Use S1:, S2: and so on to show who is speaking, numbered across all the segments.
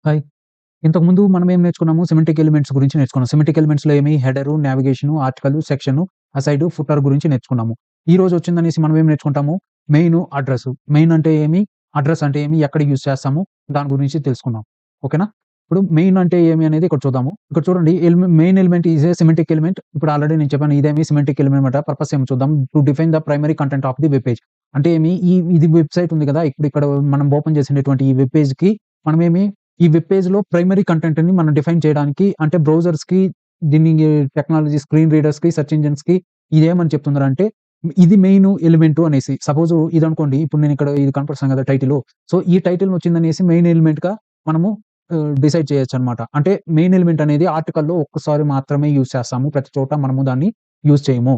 S1: Hi. ఇంతకుముందు మనం ఏం నేర్చుకున్నాము? సిమెంటిక్ ఎలిమెంట్స్ గురించి నేర్చుకున్నాం. సిమెంటిక్ ఎలిమెంట్స్‌లో ఏమి header, navigation, article, section, aside, footer గురించి నేర్చుకున్నాము. ఈరోజు వచ్చిందనేసి మనం ఏం నేర్చుకుంటాము? Main, address. మెయిన్ అంటే ఏమి? అడ్రెస్ అంటే ఏమి? ఎక్కడ యూజ్ చేస్తాము? దాని గురించి తెలుసుకుందాం. ఓకేనా? ఇప్పుడు మెయిన్ అంటే ఏమి అనేది ఇక్కడ చూద్దాము. ఇక్కడ చూడండి main element is a symmetric element. ఇప్పుడు ఆల్రెడీ నేను చెప్పాను. ఇదేమి సిమెట్రిక్ ఎలిమెంట్ అన్నమాట. పర్పస్ ఏమో చూద్దాం. To define the primary content of the web page. అంటే ఏమి? ఇది వెబ్‌సైట్ ఉంది కదా! ఇక్కడ మనం ఓపెన్ చేసినటువంటి ఈ వెబ్ పేజ్‌కి మనమేమి ఈ వెబ్ పేజ్‌లో ప్రైమరీ కంటెంట్‌ని మనం డిఫైన్ చేయడానికి అంటే బ్రౌజర్స్‌కి దీన్ని టెక్నాలజీ స్క్రీన్ రీడర్స్‌కి, సెర్చ్ ఇంజిన్స్‌కి ఇదేమని చెప్తున్నారంటే ఇది మెయిన్ ఎలిమెంటు అనేసి. సపోజ్ ఇదనుకోండి. ఇప్పుడు నేను ఇక్కడ ఇది కనపడిస్తుంది కదా! టైటిలు. సో, ఈ టైటిల్ వచ్చిందనేసి మెయిన్ ఎలిమెంట్‌గా మనము డిసైడ్ చేయొచ్చనమాట. అంటే మెయిన్ ఎలిమెంట్ అనేది ఆర్టికల్‌లో ఒక్కసారి మాత్రమే యూజ్ చేస్తాము. ప్రతి చోట మనము దాన్ని యూజ్ చేయము.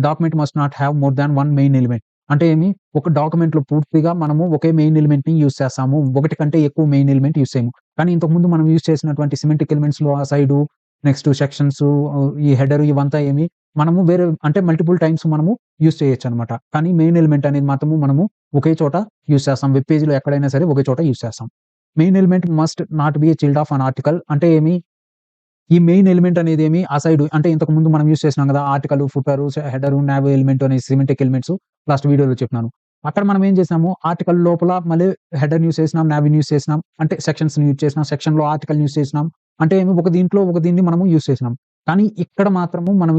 S1: Document must not have more than one main element. అంటే ఏమి? ఒక డాక్యుమెంట్‌లో పూర్తిగా మనము ఒకే మెయిన్ ఎలిమెంట్‌ని యూజ్ చేస్తాము. ఒకటి కంటే ఎక్కువ మెయిన్ ఎలిమెంట్ యూజ్ చేయము. కానీ ఇంతకుముందు మనం యూజ్ చేసినటువంటి సిమెట్రిక్ ఎలిమెంట్స్‌లో అసైడు, నెక్స్ట్ సెక్షన్సు, ఈ హెడర్ ఇవంతా ఏమి మనము వేరే అంటే మల్టిపుల్ టైమ్స్ మనము యూజ్ చేయొచ్చనమాట. కానీ మెయిన్ ఎలిమెంట్ అనేది మాత్రము మనము ఒకే చోట యూజ్ చేస్తాం. వెబ్ పేజ్‌లో ఎక్కడైనా సరే ఒకే చోట యూజ్ చేస్తాం. Main element must not be a child of an article. అంటే ఏమి? ఈ మెయిన్ ఎలిమెంట్ అనేదేమి అసైడు అంటే ఇంతకుముందు మనం యూజ్ చేసినాం గదా! ఆర్టికలు, ఫుటరు, హెడరు, నావ్ ఎలిమెంట్ అనే సిమెట్రిక్ ఎలిమెంట్స్ లాస్ట్ వీడియోలో చెప్పినాను. అక్కడ మనం ఏం చేసాము? ఆర్టికల్ లోపల మళ్ళీ హెడర్‌ని యూజ్ చేసినాం, నావ్‌ని యూజ్ చేసినాం. అంటే సెక్షన్స్‌ని యూజ్ చేసినాం. సెక్షన్‌లో ఆర్టికల్‌ని యూజ్ చేసినాం. అంటే ఏమి ఒక దీంట్లో ఒక దీన్ని మనము యూజ్ చేసినాం. కానీ ఇక్కడ మాత్రము మనం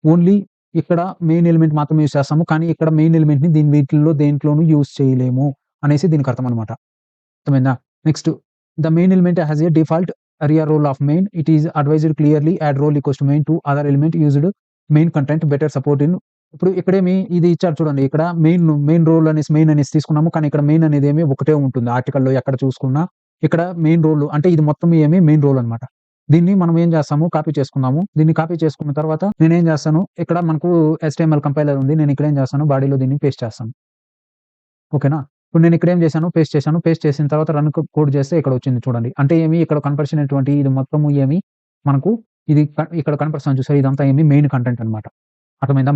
S1: ఓన్లీ ఇక్కడ మెయిన్ ఎలిమెంట్ మాత్రమే యూజ్ చేస్తాము. కానీ ఇక్కడ మెయిన్ ఎలిమెంట్‌ని వీటిల్లో దేంట్లోనూ యూజ్ చేయలేము అనేసి దీనికి అర్థం అనమాట. అర్థమైందా? Next the main element has a default aria role of main. It is advised clearly add role equals to main to other element used main content better support in ఇప్పుడు ఇక్కడేమి ఇది ఇచ్చారు చూడండి. ఇక్కడ మెయిన్ రోల్ మెయిన్ అనేసి తీసుకున్నాము. కానీ ఇక్కడ మెయిన్ అనేదేమి ఒకటే ఉంటుంది. ఆర్టికల్‌లో ఎక్కడ చూసుకున్నా ఇక్కడ మెయిన్ రోల్ అంటే ఇది మొత్తం మెయిన్ రోల్ అన్నమాట. దీన్ని మనం ఏం చేస్తాము? కాపీ చేసుకుందాము. దీన్ని కాపీ చేసుకున్న తర్వాత నేనేం చేస్తాను? ఇక్కడ మనకు హెచ్‌టీఎంఎల్ కంపైలర్ ఉంది. నేను ఇక్కడ ఏం చేస్తాను? బాడీలో దీన్ని పేస్ట్ చేస్తాను. ఓకేనా? ఇప్పుడు నేను ఇక్కడ ఏం చేశాను? పేస్ట్ చేశాను. పేస్ట్ చేసిన తర్వాత రన్ కోడ్ చేస్తే ఇక్కడ వచ్చింది చూడండి. అంటే ఇక్కడ కనపరిచినటువంటి ఇది మొత్తము మనకు ఇది ఇక్కడ కనపరుస్తుంది చూసారా? ఇదంతా మెయిన్ కంటెంట్ అన్నమాట. అర్థమైందా?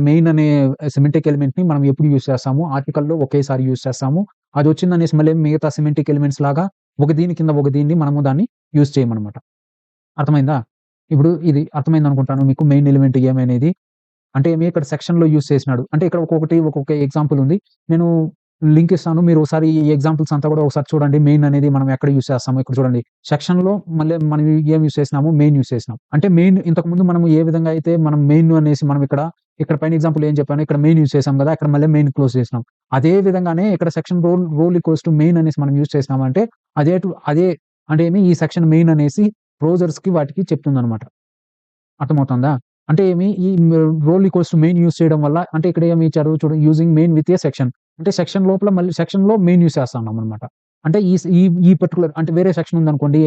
S1: మెయిన్ అనే సిమెట్రిక్ ఎలిమెంట్‌ని మనం ఎప్పుడు యూజ్ చేస్తాము? ఆర్టికల్‌లో ఒకేసారి యూజ్ చేస్తాము. అదొచ్చిందనేసి మళ్ళీ మిగతా సిమెట్రిక్ ఎలిమెంట్స్ లాగా ఒక దీని కింద ఒక దీన్ని మనము దాన్ని యూజ్ చేయమనమాట. అర్థమైందా? ఇప్పుడు ఇది అర్థమైందనుకుంటాను మీకు మెయిన్ ఎలిమెంట్ ఏమనేది. అంటే ఇక్కడ సెక్షన్‌లో యూజ్ చేసినాడు. అంటే ఇక్కడ ఒక్కొక్క ఎగ్జాంపుల్ ఉంది. నేను లింక్ ఇస్తాను. మీరు ఒకసారి ఈ ఎగ్జాంపుల్స్ అంతా కూడా ఒకసారి చూడండి. మెయిన్ అనేది మనం ఎక్కడ యూజ్ చేస్తామో ఇక్కడ చూడండి. సెక్షన్‌లో మళ్ళీ మనం ఏం యూజ్ చేసినాము? మెయిన్ యూజ్ చేసినాం. అంటే మెయిన్ ఇంతకుముందు మనం ఏ విధంగా అయితే మనం మెయిన్ అనేసి మనం ఇక్కడ పైన ఎగ్జాంపుల్ ఏం చెప్పాను? ఇక్కడ మెయిన్ యూజ్ చేసాం కదా! అక్కడ మళ్ళీ మెయిన్ క్లోజ్ చేసినాం. అదే విధంగానే ఇక్కడ section role equals to main అనేసి మనం యూజ్ చేసినామంటే అదే అంటే ఈ సెక్షన్ మెయిన్ అనేసి బ్రౌజర్స్‌కి వాటికి చెప్తుందనమాట. అర్థమవుతుందా? అంటే role equals to main use చేయడం వల్ల అంటే ఇక్కడ ఏమి ఇచ్చారు చూడండి using main with a section. అంటే సెక్షన్ లోపల మళ్ళీ సెక్షన్‌లో మెయిన్ యూజ్ చేస్తున్నామనమాట. అంటే ఈ స్ ఈ ఈ పర్టిక్యులర్ అంటే వేరే సెక్షన్ ఉందనుకోండి.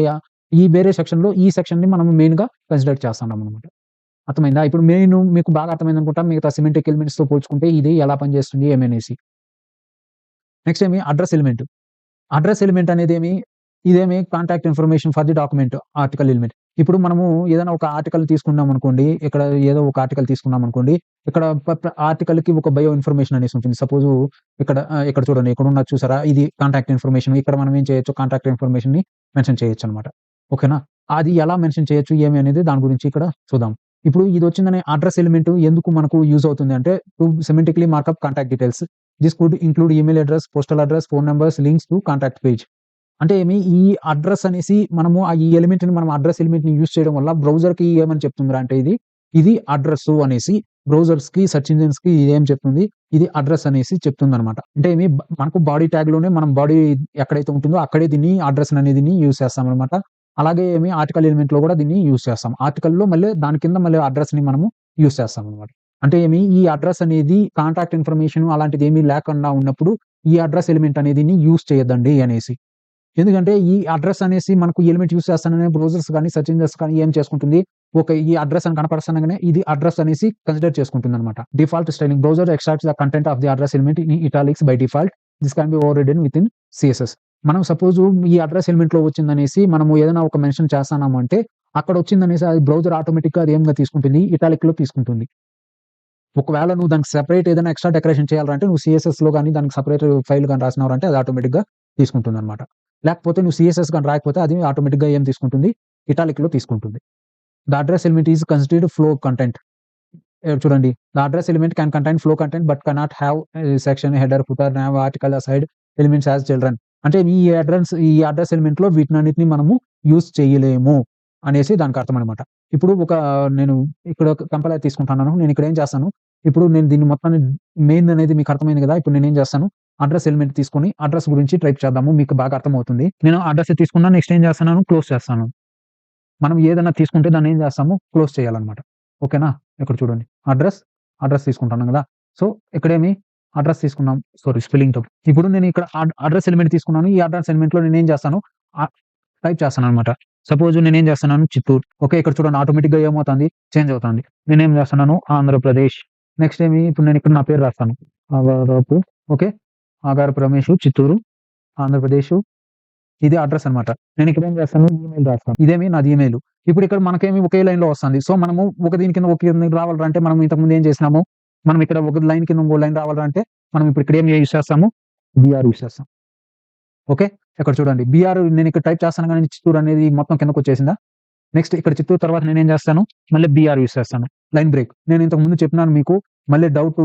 S1: ఈ వేరే సెక్షన్‌లో ఈ సెక్షన్‌ని మనం మెయిన్‌గా కన్సిడర్ చేస్తున్నామనమాట. అర్థమైందా? ఇప్పుడు మెయిన్ మీకు బాగా అర్థమైందనుకుంటా. మిగతా సిమెట్రిక్ ఎలిమెంట్స్‌తో పోల్చుకుంటే ఇది ఎలా పనిచేస్తుంది ఏమనేసి. Next address element. Address element అనేదేమి, contact information for the document article element. ఇప్పుడు మనము ఏదైనా ఒక ఆర్టికల్ తీసుకున్నామనుకోండి. ఇక్కడ ఏదో ఒక ఆర్టికల్ తీసుకున్నామనుకోండి. ఇక్కడ ఆర్టికల్‌కి ఒక బయో ఇన్ఫర్మేషన్ అనేసి ఉంటుంది. సపోజు ఇక్కడ చూడండి. ఇక్కడ ఉన్నది చూసారా? ఇది కాంటాక్ట్ ఇన్ఫర్మేషన్. ఇక్కడ మనం ఏం చేయొచ్చు? కాంటాక్ట్ ఇన్ఫర్మేషన్‌ని మెన్షన్ చేయొచ్చనమాట. ఓకేనా? అది ఎలా మెన్షన్ చేయొచ్చు? ఏమి అనేది దాని గురించి ఇక్కడ చూద్దాం. ఇప్పుడు ఇదొచ్చిందనే అడ్రెస్ ఎలిమెంట్ ఎందుకు మనకు యూజ్ అవుతుంది అంటే to symmetrically markup contact details. This could include email address, postal address, phone numbers, links to contact page. అంటే ఈ అడ్రెస్ అనేసి మనము ఈ ఎలిమెంట్‌ని మనం అడ్రెస్ ఎలిమెంట్‌ని యూజ్ చేయడం వల్ల బ్రౌజర్‌కి ఏమని చెప్తుందిరా అంటే ఇది అడ్రెస్సు అనేసి బ్రౌజర్స్‌కి, సెర్చ్ ఇంజిన్స్‌కి ఇదేం చెప్తుంది? ఇది అడ్రెస్ అనేసి చెప్తుందనమాట. అంటే మనకు బాడీ ట్యాగ్‌లోనే మనం బాడీ ఎక్కడైతే ఉంటుందో అక్కడే దీన్ని అడ్రెస్ అనేదిని యూజ్ చేస్తామనమాట. అలాగే ఆర్టికల్ ఎలిమెంట్‌లో కూడా దీన్ని యూజ్ చేస్తాం. ఆర్టికల్‌లో మళ్ళీ దాని కింద మళ్ళీ అడ్రెస్‌ని మనము యూజ్ చేస్తామనమాట. అంటే ఈ అడ్రెస్ అనేది కాంటాక్ట్ ఇన్ఫర్మేషన్ అలాంటిదేమీ లేకుండా ఉన్నప్పుడు ఈ అడ్రెస్ ఎలిమెంట్ అనేదిని యూజ్ చేయొద్దండి అనేసి. ఎందుకంటే ఈ అడ్రెస్ అనేసి మనకు ఎలిమెంట్ యూజ్ చేస్తాననే బ్రౌజర్స్ గాని, సెర్చ్ ఇంజిన్స్ కానీ ఏం చేసుకుంటుంది? ఈ అడ్రెస్ అని కనపరుస్తుండగానే ఇది అడ్రెస్ అనేసి కన్సిడర్ చేసుకుంటుందన్నమాట. Default styling browser extracts the content of the address element in italics by default. This can be overridden within CSS. మనం సపోజ్ ఈ అడ్రెస్ ఎలిమెంట్‌లో వచ్చిందనేసి మనము ఏదైనా ఒక మెన్షన్ చేస్తున్నాము అంటే అక్కడ వచ్చిందనేసి అది బ్రౌజర్ ఆటోమేటిక్‌గా అది ఏంగా తీసుకుంటుంది? ఇటాలిక్‌లో తీసుకుంటుంది. ఒకవేళ నువ్వు దానికి సెపరేట్ ఏదైనా ఎక్స్ట్రా డెకరేషన్ చేయాలంటే నువ్వు సీఎస్ఎస్‌లో గాని దానికి సెపరేట్ ఫైల్ గాని రాసినావంటే అది ఆటోమేటిక్‌గా తీసుకుంటుందన్నమాట. లేకపోతే నువ్వు సీఎస్ఎస్ గాని రాయకపోతే అది ఆటోమేటిక్‌గా ఏం తీసుకుంటుంది? ఇటాలిక్‌లో తీసుకుంటుంది. The address element is considered flow content. చూడండి. The address element can contain flow content but cannot have section, header, footer, nav, article, aside elements as children. అంటే ఈ అడ్రెస్ ఎలిమెంట్‌లో వీటినన్నిటిని మనము యూజ్ చేయలేము అనేసి దానికి అర్థం అనమాట. ఇప్పుడు నేను ఇక్కడ ఒక కంపైలర్ తీసుకుంటున్నాను. నేను ఇక్కడ ఏం చేస్తాను, ఇప్పుడు నేను దీన్ని మొత్తాన్ని మెయిన్ అనేది మీకు అర్థమైంది కదా! ఇప్పుడు నేనేం చేస్తాను, అడ్రెస్ ఎలిమెంట్ తీసుకొని అడ్రెస్ గురించి టైప్ చేద్దాము. మీకు బాగా అర్థమవుతుంది. నేను అడ్రెస్ తీసుకున్నా. నెక్స్ట్ ఏం చేస్తున్నాను, క్లోజ్ చేస్తాను. మనం ఏదైనా తీసుకుంటే దాన్ని ఏం చేస్తాము, క్లోజ్ చేయాలన్నమాట. ఓకేనా? ఇక్కడ చూడండి. అడ్రెస్ తీసుకుంటున్నాం కదా! సో, ఇక్కడేమి అడ్రెస్ తీసుకున్నాం. సారీ స్పెల్లింగ్ తప్పు. ఇప్పుడు నేను ఇక్కడ అడ్రెస్ ఎలిమెంట్ తీసుకున్నాను. ఈ అడ్రెస్ ఎలిమెంట్‌లో నేనేం చేస్తాను, టైప్ చేస్తానన్నమాట. సపోజ్ నేనేం చేస్తున్నాను, చిత్తూరు. ఓకే. ఇక్కడ చూడండి ఆటోమేటిక్‌గా ఏమవుతుంది, చేంజ్ అవుతుంది. నేనేం చేస్తున్నాను, ఆంధ్రప్రదేశ్. నెక్స్ట్ ఇప్పుడు నేను ఇక్కడ నా పేరు రాస్తాను. ఆగారపు. ఓకే. ఆగారపు రమేషు, చిత్తూరు, ఆంధ్రప్రదేశ్. ఇది అడ్రెస్ అన్నమాట. నేను ఇక్కడ ఏం చేస్తాను, ఈమెయిల్ రాస్తాను. ఇదేమి నాది ఈమెయిల్. ఇప్పుడు ఇక్కడ మనకేమి ఒకే లైన్‌లో వస్తుంది. సో, మనము ఒక దీని కింద ఒక దీనికి రావాలంటే మనం ఇంతకుముందు ఏం చేసినాము, మనం ఇక్కడ ఒక లైన్ కింద ఇంకో లైన్ రావాలంటే మనం ఇప్పుడు ఇక్కడ ఏం యూజ్ చేస్తాము, బీఆర్ యూజ్ చేస్తాం. ఓకే. ఇక్కడ చూడండి. బీఆర్ నేను ఇక్కడ టైప్ చేస్తాను గానీ చిత్తూరు అనేది మొత్తం కిందకొచ్చేసిందా? నెక్స్ట్ ఇక్కడ చిత్తూరు తర్వాత నేనేం చేస్తాను, మళ్ళీ బీఆర్ యూజ్ చేస్తాను. Line break. నేను ఇంతకు ముందు చెప్పినాను మీకు. మళ్ళీ డౌట్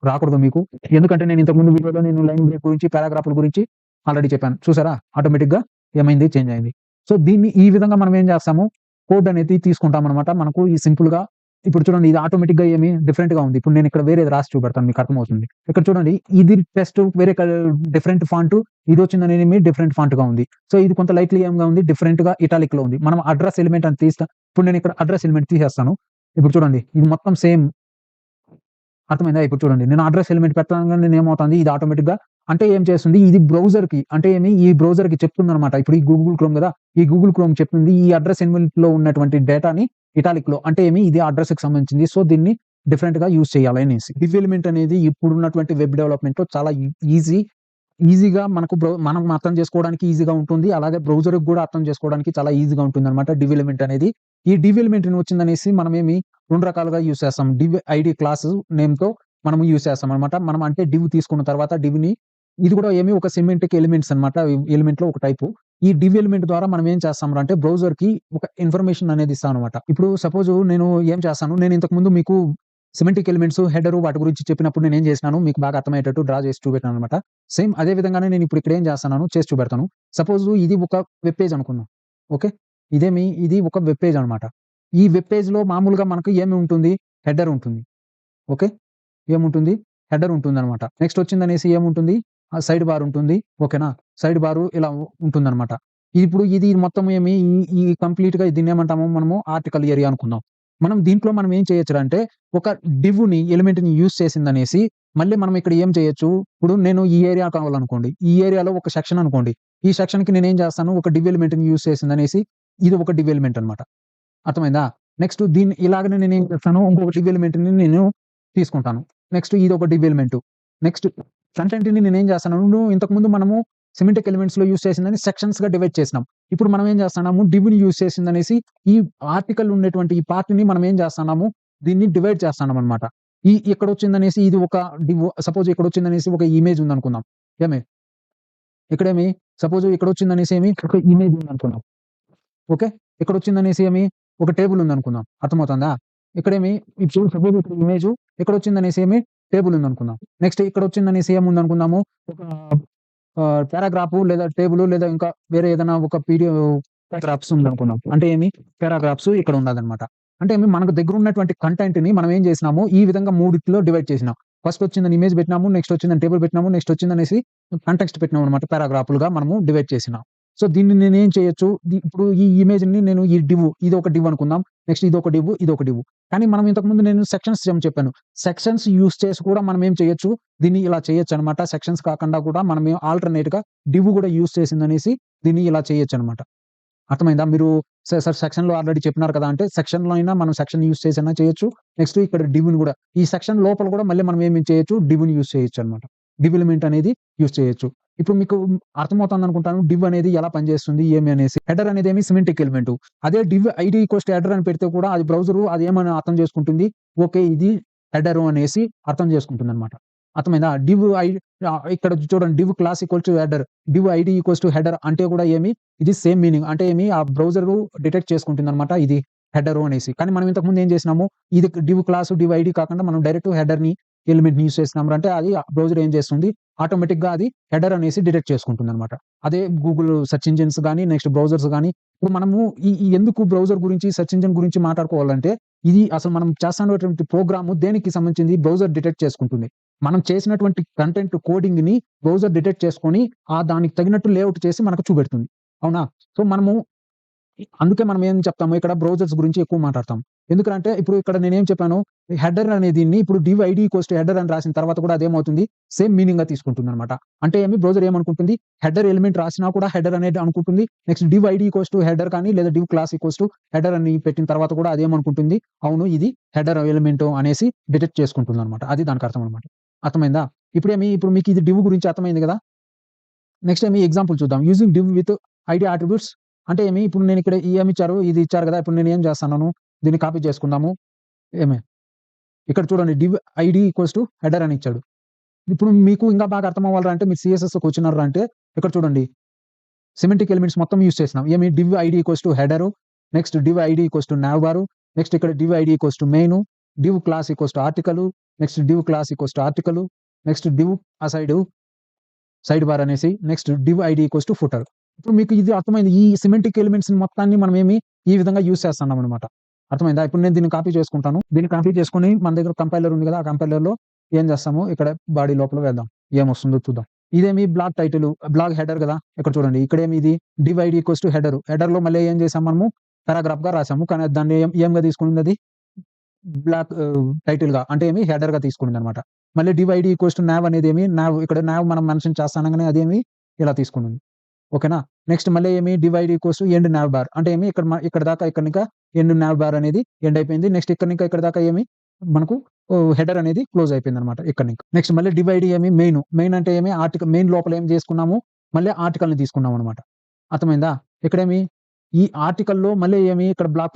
S1: రాకూడదు మీకు. ఎందుకంటే నేను ఇంతకు ముందు వీడియోలో నేను లైన్ బ్రేక్ గురించి, పారాగ్రాఫ్‌ల గురించి ఆల్రెడీ చెప్పాను. చూసారా? ఆటోమేటిక్‌గా ఏమైంది, చేంజ్ అయింది. సో, దీన్ని ఈ విధంగా మనం ఏం చేస్తాము, కోడ్ అనేది తీసుకుంటామనమాట. మనకు ఈ సింపుల్‌గా ఇప్పుడు చూడండి ఇది ఆటోమేటిక్‌గా డిఫరెంట్‌గా ఉంది. ఇప్పుడు నేను ఇక్కడ వేరేది రాసి చూపెడతాను, మీకు అర్థమవుతుంది. ఇక్కడ చూడండి ఇది టెక్స్ట్ వేరే డిఫరెంట్ ఫాంట్, ఇదొచ్చిందనేమి డిఫరెంట్ ఫాంట్‌గా ఉంది. సో, ఇది కొంత లైట్‌లీ ఏంగా ఉంది, డిఫరెంట్‌గా ఇటాలిక్‌లో ఉంది. మనం అడ్రెస్ ఎలిమెంట్ అని ఇప్పుడు నేను ఇక్కడ అడ్రెస్ ఎలిమెంట్ తీసేస్తాను. ఇప్పుడు చూడండి ఇది మొత్తం సేమ్. అర్థమైందా? ఇప్పుడు చూడండి. నేను అడ్రెస్ ఎలిమెంట్ పెట్టంగానే ఏమవుతుంది, ఇది ఆటోమేటిక్‌గా అంటే ఏం చేస్తుంది, ఇది బ్రౌజర్‌కి అంటే ఈ బ్రౌజర్‌కి చెప్తుందన్నమాట. ఇప్పుడు ఈ గూగుల్ క్రోమ్ గదా! ఈ గూగుల్ క్రోమ్ చెప్తుంది ఈ అడ్రెస్ ఎలిమెంట్‌లో ఉన్నటువంటి డేటాని ఇటాలిక్‌లో అంటే ఇది అడ్రెస్‌కి సంబంధించింది. సో, దీన్ని డిఫరెంట్‌గా యూజ్ చేయాలి అనేసి. డివ్ ఎలిమెంట్ అనేది ఇప్పుడున్నటువంటి వెబ్ డెవలప్‌మెంట్‌లో చాలా ఈజీగా మనం అర్థం చేసుకోవడానికి ఈజీగా ఉంటుంది. అలాగే బ్రౌజర్‌కి గూడా అర్థం చేసుకోవడానికి చాలా ఈజీగా ఉంటుందన్నమాట డివ్ ఎలిమెంట్ అనేది. ఈ డివ్ ఎలిమెంట్ వచ్చిందనేసి మనం 2 రకాలుగా యూజ్ చేస్తాం. డివ్ ఐడీ క్లాస్ నేమ్‌తో మనం యూజ్ చేస్తామన్నమాట. మనం అంటే డివ్ తీసుకున్న తర్వాత డివ్‌ని ఇది కూడా ఒక సిమెంటిక్ ఎలిమెంట్స్ అన్నమాట. ఎలిమెంట్‌లో ఒక టైపు. ఈ డివ్ ఎలిమెంట్ ద్వారా మనం ఏం చేస్తాంరా అంటే బ్రౌజర్‌కి ఒక ఇన్ఫర్మేషన్ అనేది ఇస్తామన్నమాట. ఇప్పుడు సపోజ్ నేను ఏం చేస్తాను, నేను ఇంతకుముందు మీకు సిమెంటిక్ ఎలిమెంట్స్, హెడర్ వాటి గురించి చెప్పినప్పుడు నేనేం చేసినాను, మీకు బాగా అర్థమయ్యేటట్టు డ్రా చేసి చూపెట్టానన్నమాట. సేమ్ అదే విధంగానే నేను ఇప్పుడు ఇక్కడ ఏం చేస్తున్నాను, చేసి చూపెడతాను. సపోజ్ ఇది ఒక వెబ్ పేజ్ అనుకుందాం. ఓకే. ఇది ఒక వెబ్ పేజ్ అన్నమాట. ఈ వెబ్ పేజ్‌లో మామూలుగా మనకు ఏమి ఉంటుంది, హెడర్ ఉంటుంది. ఓకే. ఏముంటుంది, హెడర్ ఉంటుందన్నమాట. నెక్స్ట్ వచ్చిందనేసి ఏముంటుంది, సైడ్ బార్ ఉంటుంది. ఓకేనా? సైడ్ బారు ఇలా ఉంటుందన్నమాట. ఇప్పుడు ఇది మొత్తం ఈ కంప్లీట్‌గా దీన్నేమంటాము మనము, ఆర్టికల్ ఏరియా అనుకుందాం. దీంట్లో మనం ఏం చేయొచ్చురా ఒక డివ్‌ని ఎలిమెంట్‌ని యూజ్ చేసిందనేసి మళ్ళీ మనం ఇక్కడ ఏం చేయొచ్చు, ఇప్పుడు నేను ఈ ఏరియా కావాలనుకోండి. ఈ ఏరియాలో ఒక సెక్షన్ అనుకోండి. ఈ సెక్షన్‌కి నేనేం చేస్తాను, ఒక డివ్ ఎలిమెంట్‌ని యూజ్ చేసిందనేసి ఇది ఒక డివ్ ఎలిమెంట్ అన్నమాట. అర్థమైందా? నెక్స్ట్ ఇలాగనే నేనేం చేస్తాను, ఇంకొక డివ్ ఎలిమెంట్‌ని నేను తీసుకుంటాను. నెక్స్ట్ ఇదొక డివ్ ఎలిమెంట్. నెక్స్ట్ కంటెంట్‌ని నేనేం చేస్తున్నాను, ఇంతకుముందు మనము సిమెంటిక్ ఎలిమెంట్స్‌లో యూజ్ చేసిందని సెక్షన్స్‌గా డివైడ్ చేసినాం. ఇప్పుడు మనం ఏం చేస్తున్నాము, డివ్‌ని యూజ్ చేసిందనేసి ఈ ఆర్టికల్ ఉన్నటువంటి ఈ పార్ట్‌ని మనం ఏం చేస్తున్నాము, దీన్ని డివైడ్ చేస్తున్నామన్నమాట. ఇక్కడొచ్చిందనేసి ఇది ఒక డివ్. సపోజ్ ఇక్కడొచ్చిందనేసి ఒక ఇమేజ్ ఉందనుకుందాం. ఏమి ఇక్కడేమి సపోజ్ ఇక్కడొచ్చిందనేసి ఒక ఇమేజ్ ఉందనుకుందాం. ఓకే. ఇక్కడొచ్చిందనేసి ఒక టేబుల్ ఉందనుకుందాం. అర్థమవుతుందా? ఇప్పుడు సపోజ్ ఇక్కడ ఇమేజు, ఇక్కడొచ్చిందనేసి టేబుల్ ఉందనుకుందాం. నెక్స్ట్ ఇక్కడొచ్చిందనేసి ఏముందనుకుందాము, ఒక పారాగ్రాఫ్ లేదా టేబుల్ లేదా ఇంకా వేరే ఏదైనా ఒక పారాగ్రాఫ్స్ ఉందనుకుందాం. అంటే పారాగ్రాఫ్స్ ఇక్కడ ఉన్నదన్నమాట. అంటే మనకు దగ్గర ఉన్నటువంటి కంటెంట్‌ని మనం ఏం చేసినాము, ఈ విధంగా మూడిట్లో డివైడ్ చేసినాం. ఫస్ట్ వచ్చిందని ఇమేజ్ పెట్టినాము. నెక్స్ట్ వచ్చిందని టేబుల్ పెట్టినాము. Next వచ్చిందనేసి context పెట్టినామన్నమాట. పారాగ్రాఫ్‌లుగా మనము డివైడ్ చేసినాం. సో, దీన్ని నేనేం చేయొచ్చు, ఇప్పుడు ఈ ఇమేజ్‌ని నేను ఈ డివ్ ఇదొక డివ్ అనుకుందాం. నెక్స్ట్ ఇదొక డివ్, ఇదొక డివ్. కానీ మనం ఇంతకుముందు నేను సెక్షన్స్ చెప్పాను. సెక్షన్స్ యూజ్ చేసి కూడా మనం ఏం చేయొచ్చు, దీన్ని ఇలా చేయొచ్చన్నమాట. సెక్షన్స్ కాకుండా కూడా మనం ఆల్టర్‌నేట్‌గా డివ్ కూడా యూజ్ చేసిందనేసి దీన్ని ఇలా చేయొచ్చన్నమాట. అర్థమైందా? మీరు సార్ సెక్షన్‌లో ఆల్రెడీ చెప్పినారు కదా! అంటే సెక్షన్‌లో అయినా మనం సెక్షన్ యూజ్ చేసైనా చేయొచ్చు. నెక్స్ట్ ఇక్కడ డివ్‌ని కూడా ఈ సెక్షన్ లోపల కూడా మళ్ళీ మనం ఏమి చేయొచ్చు, డివ్‌ని యూజ్ చేయొచ్చన్నమాట. డివ్ ఎలిమెంట్ అనేది యూజ్ చేయొచ్చు. ఇప్పుడు మీకు అర్థమవుతుందనుకుంటాను. డివ్ అనేది ఎలా పనిచేస్తుంది అనేసి. హెడర్ అనేదేమి సిమెంటిక్ ఎలిమెంట్. అదే div ID equals to header అని పెడితే కూడా అది బ్రౌజరు అదేమని అర్థం చేసుకుంటుంది. ఓకే. ఇది హెడరు అనేసి అర్థం చేసుకుంటుందన్నమాట. అర్థమైందా? ఇక్కడ చూడండి div class equal to header, div ID equals to header అంటే కూడా ఇది సేమ్ మీనింగ్. అంటే ఆ బ్రౌజరు డిటెక్ట్ చేసుకుంటుందనమాట ఇది హెడరు అనేసి. కానీ మనం ఇంతకుముందు ఏం చేసినాము, ఇది డివ్ క్లాసు, డివ్ ఐడీ కాకుండా మనం డైరెక్ట్ హెడర్‌ని ఎలిమెంట్‌ని యూజ్ చేసినాము అంటే అది బ్రౌజర్ ఏం చేస్తుంది, ఆటోమేటిక్‌గా అది హెడర్ అనేసి డిటెక్ట్ చేసుకుంటుందనమాట. అదే గూగుల్ సెర్చ్ ఇంజిన్స్ గాని, నెక్స్ట్ బ్రౌజర్స్ గాని, ఇప్పుడు మనము ఎందుకు బ్రౌజర్ గురించి, సెర్చ్ ఇంజిన్ గురించి మాట్లాడుకోవాలంటే, ఇది అసలు మనం చేస్తున్నటువంటి ప్రోగ్రామ్ దేనికి సంబంధించింది బ్రౌజర్ డిటెక్ట్ చేసుకుంటుంది. మనం చేసినటువంటి కంటెంట్ కోడింగ్‌ని బ్రౌజర్ డిటెక్ట్ చేసుకొని, దానికి తగినట్టు లేఔట్ చేసి మనకు చూపెడుతుంది. అవునా? సో, అందుకే మనం ఏం చెప్తాము ఇక్కడ బ్రౌజర్స్ గురించి ఎక్కువ మాట్లాడతాం. ఎందుకంటే ఇప్పుడు ఇక్కడ నేనేం చెప్పాను, హెడర్ అనే దీన్ని ఇప్పుడు div ID equals to header అని రాసిన తర్వాత కూడా అదేమవుతుంది, సేమ్ మీనింగ్‌గా తీసుకుంటుందనమాట. అంటే బ్రౌజర్ ఏమనుకుంటుంది, హెడర్ ఎలిమెంట్ రాసినా కూడా హెడర్ అనేది అనుకుంటుంది. Next div ID equals to header కానీ లేదా div class equals to header అని పెట్టిన తర్వాత కూడా అదేమనుకుంటుంది, అవును ఇది హెడర్ ఎలిమెంట్ అనేసి డిటెక్ట్ చేసుకుంటుందనమాట. అది దానికి అర్థం అనమాట. అర్థమైందా? ఇప్పుడు మీకు ఇది డివ్ గురించి అర్థమైంది గదా! నెక్స్ట్ ఎగ్జాంపుల్ చూద్దాం. Using div with ID attributes అంటే ఇప్పుడు నేనిక్కడ ఏమిచ్చారు, ఇది ఇచ్చారు గదా! ఇప్పుడు నేనేం చేస్తున్నాను, దీన్ని కాపీ చేసుకుందాము. ఏమి ఇక్కడ చూడండి div ID equals to header అని ఇచ్చాడు. ఇప్పుడు మీకు ఇంకా బాగా అర్థం అవ్వాలిరా అంటే మీరు సీఎస్ఎస్‌కి వచ్చినారురా అంటే ఇక్కడ చూడండి సిమెంటిక్ ఎలిమెంట్స్ మొత్తం యూజ్ చేసినాం. Div ID equals to header, next div ID equals to nav bar, next ఇక్కడ div ID equals to main, div class equals to article, next div class equals to article, next div side bar అనేసి, next div ID equals to footer. ఇప్పుడు మీకు ఇది అర్థమైంది. ఈ semantic ఎలిమెంట్స్‌ని మొత్తాన్ని మనం ఈ విధంగా యూజ్ చేస్తున్నామనమాట. అర్థమైందా? ఇప్పుడు నేను దీన్ని కాపీ చేసుకుంటాను. దీన్ని కాపీ చేసుకొని మన దగ్గర కంపైలర్ ఉంది కదా! ఆ కంపైలర్‌లో ఏం చేస్తాము, ఇక్కడ బాడీ లోపల వేద్దాం. ఏమొస్తుందో చూద్దాం. బ్లాక్ టైటిలు, బ్లాక్ హెడర్ గదా! ఇక్కడ చూడండి. ఇది div ID equals to header. హెడర్‌లో మళ్ళీ ఏం చేసాం మనము పారాగ్రాఫ్‌గా రాసాము. కానీ దాన్ని ఏంగా తీసుకునిందది బ్లాక్ టైటిల్‌గా అంటే హెడర్‌గా తీసుకునిందనమాట. మళ్ళీ div ID equals to now అనేది ఇక్కడ నావ్ మనం మెన్షన్ చేస్తానంగానే ఇలా తీసుకునింది. ఓకేనా? నెక్స్ట్ మళ్ళీ div ID equals to end now bar అంటే ఇక్కడ దాకా ఇక్కడ ఎండ్ నావ్ బార్ అనేది ఎండ్ అయిపోయింది. నెక్స్ట్ ఇక్కడ దాకా మనకు హెడర్ అనేది క్లోజ్ అయిపోయిందనమాట నెక్స్ట్ మళ్ళీ డివ్ ఐడీ మెయిన్ అంటే ఆర్టికల్ మెయిన్ లోపల ఏం చేసుకున్నాము, మళ్ళీ ఆర్టికల్‌ని తీసుకున్నామనమాట. అర్థమైందా? ఇక్కడేమి ఈ ఆర్టికల్‌లో మళ్ళీ ఇక్కడ బ్లాక్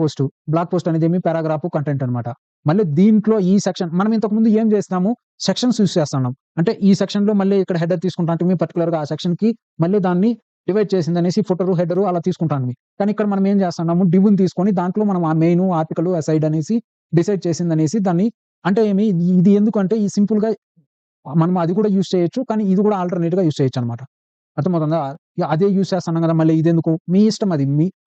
S1: పోస్ట్ అనేది పారాగ్రాఫ్ కంటెంట్ అనమాట. మళ్ళీ దీంట్లో ఈ సెక్షన్ మనం ఇంతకుముందు ఏం చేసినాము, సెక్షన్స్ యూజ్ చేస్తున్నాం. అంటే ఈ సెక్షన్‌లో మళ్ళీ ఇక్కడ హెడర్ తీసుకుంటాంటిమి పర్టిక్యులర్‌గా ఆ సెక్షన్‌కి మళ్ళీ దాన్ని డివైడ్ చేసిందనేసి ఫుటరు, హెడరు అలా తీసుకుంటాంటిమి. కానీ ఇక్కడ మనం ఏం చేస్తున్నాము, డివ్‌ని తీసుకొని దాంట్లో మనం ఆ మెయిను, ఆర్టికల్, అసైడ్ అనేసి డిసైడ్ చేసిందనేసి దాన్ని అంటే ఇది ఎందుకంటే ఈ సింపుల్‌గా మనం అది కూడా యూజ్ చేయొచ్చు. కానీ ఇది కూడా ఆల్టర్‌నేట్‌గా యూజ్ చేయొచ్చనమాట. అర్థమవుతుందా? అదే యూజ్ చేస్తున్నాం గదా! మళ్ళీ ఇదెందుకు? మీ ఇష్టం అది.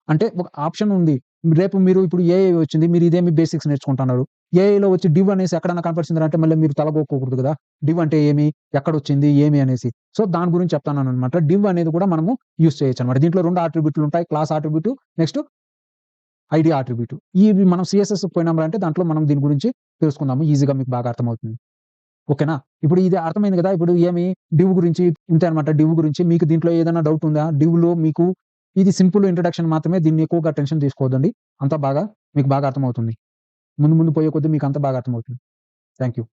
S1: అంటే ఒక ఆప్షన్ ఉంది. రేపు మీరు ఇప్పుడు ఏఐ వచ్చింది. మీరు బేసిక్స్ నేర్చుకుంటున్నారు. ఏఐలో వచ్చి డివ్ అనేసి ఎక్కడన్నా కనపరిచిందిరా అంటే మళ్ళీ మీరు తలగొక్కోకూడదు గదా! డివ్ అంటే ఎక్కడొచ్చింది? అనేసి. సో, దాని గురించి చెప్తాననమాట. డివ్ అనేది కూడా మనము యూజ్ చేయొచ్చనమాట. దీంట్లో 2 అట్రిబ్యూట్లుంటాయి. Class attribute, next ID attribute. ఇవి మనం సీఎస్ఎస్‌కి పోయినామంటే దాంట్లో మనం దీని గురించి తెలుసుకుందాము. ఈజీగా మీకు బాగా అర్థమవుతుంది. ఓకేనా? ఇప్పుడు ఇది అర్థమైంది గదా! ఇప్పుడు డివ్ గురించి ఇంతే అనమాట. డివ్ గురించి మీకు దీంట్లో ఏదైనా డౌట్ ఉందా? డివ్‌లో మీకు ఇది సింపుల్ ఇంట్రడక్షన్ మాత్రమే. దీన్ని ఎక్కువగా టెన్షన్ తీసుకోవద్దండి. అంతా మీకు బాగా అర్థమవుతుంది. ముందు ముందు పోయే కొద్దీ మీకు అంతా బాగా అర్థమవుతుంది. Thank you.